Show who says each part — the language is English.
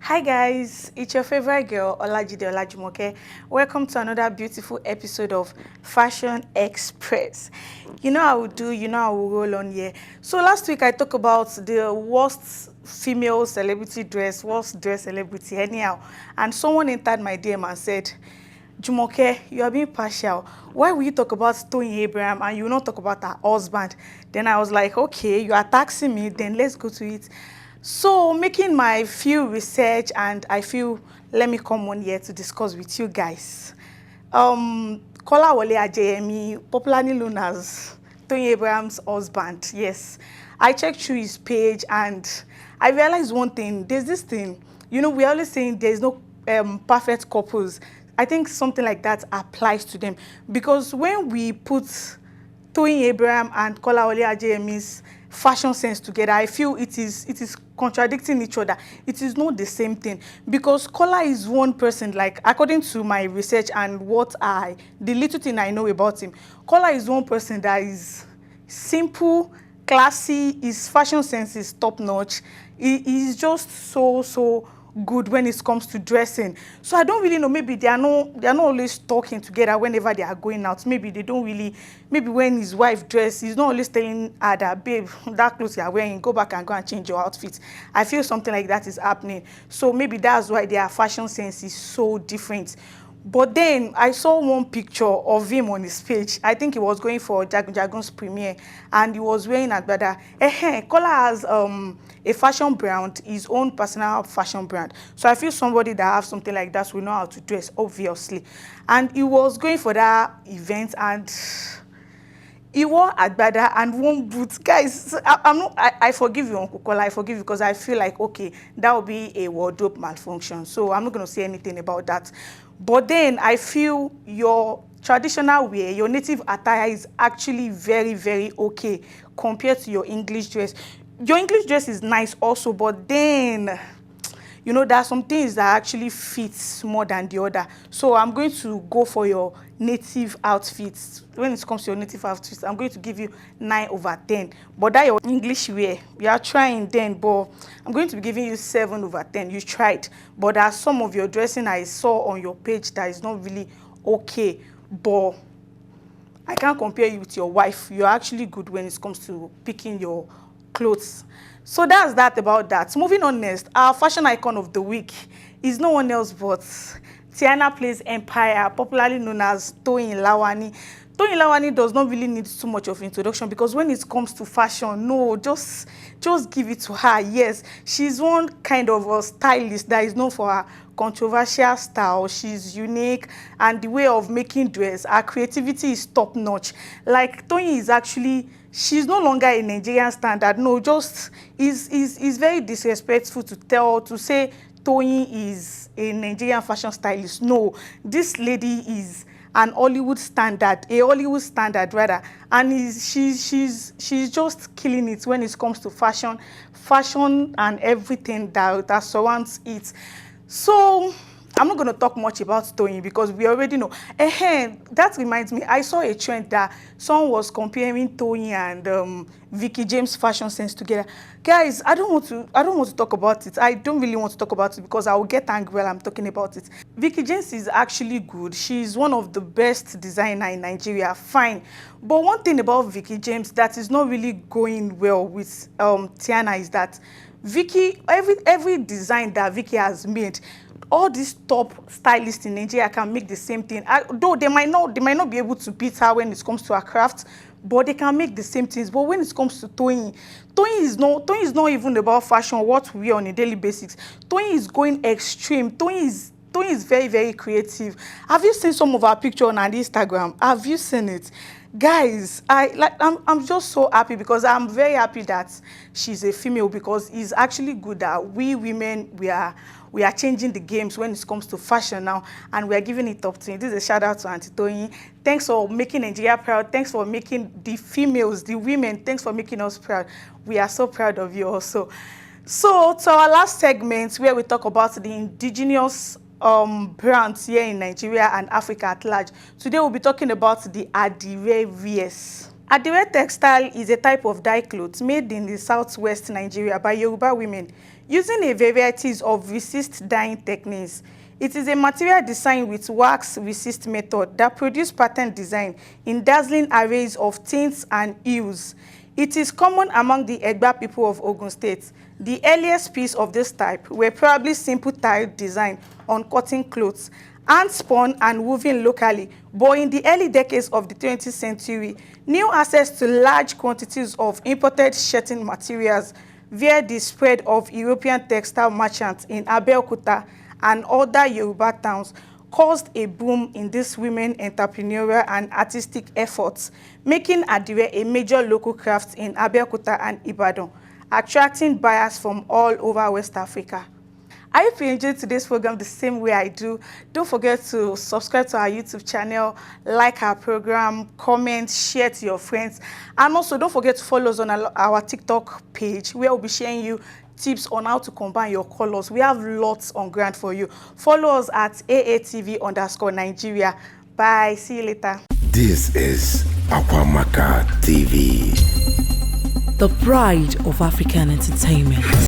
Speaker 1: Hi guys, it's your favorite girl Olajide Olajumoke. Welcome to another beautiful episode of Fashion Express. You know how we do, you know how we roll on here. So last week I talked about the worst female celebrity dress, worst dress celebrity anyhow, and someone entered my DM and said, Jumoke, you are being partial. Why will you talk about Toyin Abraham and you will not talk about her husband? Then I was like, okay, you are taxing me, then let's go to it. So making my few research and I feel let me come on here to discuss with you guys. Kolawole Ajayemi, popularly known as Toyin Abraham's husband. Yes, I checked through his page and I realized one thing. There's this thing, you know, we're always saying there's no perfect couples. I think something like that applies to them because when we put Toyin Abraham and Kolawole Ajayemi's fashion sense together, I feel it is contradicting each other. It is not the same thing because Kola is one person, like according to my research and the little thing I know about him, Kola is one person that is simple, classy, his fashion sense is top notch. He is just so good when it comes to dressing. So I don't really know, maybe they are not always talking together whenever they are going out. Maybe they don't really, maybe when his wife dresses, he's not always telling her that, babe, that clothes you are wearing, go back and go and change your outfit. I feel something like that is happening. So maybe that's why their fashion sense is so different. But then I saw one picture of him on his page. I think he was going for Jagun's premiere and he was wearing agbada. Kola has a fashion brand, his own personal fashion brand. So I feel somebody that has something like that will know how to dress, obviously. And he was going for that event and he wore agbada and one boot. Guys, I forgive you, Uncle Kola. I forgive you because I feel like, okay, that would be a wardrobe malfunction. So I'm not going to say anything about that. But then I feel your traditional wear, your native attire is actually very okay compared to your English dress. Your English dress is nice also, but then you know, there are some things that actually fits more than the other. So I'm going to go for your native outfits. When it comes to your native outfits, I'm going to give you 9/10. But that your English wear, you are trying then, but I'm going to be giving you 7/10. You tried. But there are some of your dressing I saw on your page that is not really okay. But I can't compare you with your wife. You're actually good when it comes to picking your clothes. So that's that about that. Moving on next, our fashion icon of the week is no one else but Tiana Place Empire, popularly known as Toyin Lawani. Toyin Lawani does not really need too much of introduction because when it comes to fashion, no, just give it to her. Yes, she's one kind of a stylist that is known for her controversial style. She's unique and the way of making dress, her creativity is top notch. Like Toyin is actually, she's no longer a Nigerian standard. No, just is very disrespectful to say Toyin is a Nigerian fashion stylist. No, this lady is an Hollywood standard, a Hollywood standard rather, and she's just killing it when it comes to fashion and everything that surrounds it. So I'm not going to talk much about Toyin because we already know. That reminds me, I saw a trend that someone was comparing Toyin and Vicky James' fashion sense together. Guys, I don't want to talk about it. I don't really want to talk about it because I will get angry while I'm talking about it. Vicky James is actually good. She's one of the best designers in Nigeria. Fine. But one thing about Vicky James that is not really going well with Tiana is that Vicky, every design that Vicky has made, all these top stylists in Nigeria can make the same thing. Though they might not be able to beat her when it comes to her craft, but they can make the same things. But when it comes to Toyin is not even about fashion, what we wear on a daily basis. Toyin is going extreme. Toyin is very creative. Have you seen some of our pictures on her Instagram? Have you seen it? Guys, I'm just so happy because I'm very happy that she's a female because it's actually good that we women we are changing the games when it comes to fashion now and we are giving it up to you. This is a shout out to Auntie Toyin. Thanks for making Nigeria proud. Thanks for making the females, the women, thanks for making us proud. We are so proud of you also. So to our last segment where we talk about the indigenous brands here in Nigeria and Africa at large. Today we'll be talking about the Adire wears. Adire textile is a type of dye cloth made in the southwest Nigeria by Yoruba women using a variety of resist dyeing techniques. It is a material designed with wax resist method that produce pattern design in dazzling arrays of tints and hues. It is common among the Egba people of Ogun State. The earliest pieces of this type were probably simple tiled design on cotton clothes, hand spun and woven locally, but in the early decades of the 20th century, new access to large quantities of imported shirting materials via the spread of European textile merchants in Abeokuta and other Yoruba towns caused a boom in these women entrepreneurial and artistic efforts, making Adire a major local craft in Abeokuta and Ibadan, attracting buyers from all over West Africa. I hope you enjoyed today's program the same way I do. Don't forget to subscribe to our YouTube channel, like our program, comment, share to your friends. And also don't forget to follow us on our TikTok page where we'll be sharing you tips on how to combine your colors. We have lots on ground for you. Follow us at AATV_Nigeria. Bye. See you later.
Speaker 2: This is Akwamaka TV,
Speaker 3: the pride of African entertainment.